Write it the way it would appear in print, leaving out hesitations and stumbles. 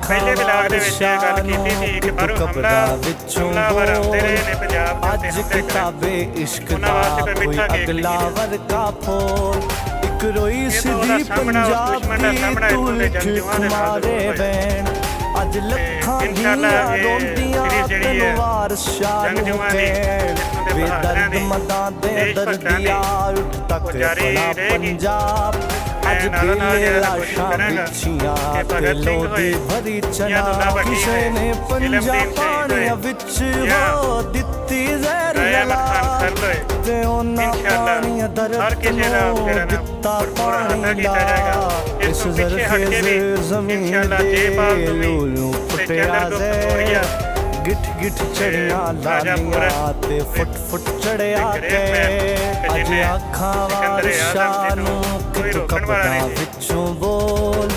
ਪਹਿਲੇ ਵਿਲਾਗ ਦੇ ਵਿੱਚ ਇਹ ਗੱਲ ਕੀਤੀ ਸੀ ਕਿ ਬਾਹਰੋਂ ਹਮਲਾਵਰ ਆਉਂਦੇ ਰਹੇ ਨੇ ਪੰਜਾਬ ਦੇ ਉੱਤੇ ਹਮਲੇ ਕਰਨ। ਉਹਨਾਂ ਵਾਸਤੇ ਕੋਈ ਮਿੱਠਾ ਕੇਕ ਅਗਲਾ ਵਰਗਾ ਫੋਲ ਇੱਕ ਰੋਈ ਸਿੱਧੀ ਪੰਜਾਬੀ ਤੂੰ ਲਿਖ ਮਾਰੇ ਬੈਣ ਅੱਜ ਲੱਖਾਂ ਦੀਆਂ ਰੋਂਦੀਆਂ ਤੈਨੂੰ ਵਾਰਸ਼ਾਂ ਨੂੰ ਕਹਿਣ ਵੇ ਦਰਦ ਮਦਾਂ ਦੇ ਦਰਦੀਆ ਉੱਠ ਤੱਕ ਬੜਾ ਪੰਜਾਬ ਅੱਜ ਦਿਲ ਲਾਸ਼ਾਂ ਵਿਛੀਆਂ ਤੇ ਲੋਦੀ ਭਰੀ ਚਨਾ ਕਿਸੇ ਨੇ ਪੰਜਾ ਪਾਣੀਆਂ ਵਿੱਚ ਹੋ ਦਿੱਤੀ ਜ਼ਹਿਰ ਜਲਾ ਤੇ ਉਹਨਾਂ ਪਾਣੀਆਂ ਦਰਦ ਨੂੰ ਦਿੱਤਾ ਪਾਣੀ ਲਾ ਇਸ ਜ਼ਰਖੇਜ਼ ਜ਼ਮੀਨ ਦੇ ਲੂਲੂ ਪੁੱਟਿਆ ਜ਼ੇ ਗਿੱਠ ਗਿੱਠ ਚੜੀਆਂ ਲਾਲੀਆਂ ਤੇ ਫੁੱਟ ਫੁੱਟ ਚੜਿਆ ਕੇ ਅੱਜ ਅੱਖਾਂ ਵਾਰਸ਼ਾਂ ਨੂੰ ਕਿਤੋਂ ਕਪੜਾ ਵਿੱਚੋਂ ਬੋਲ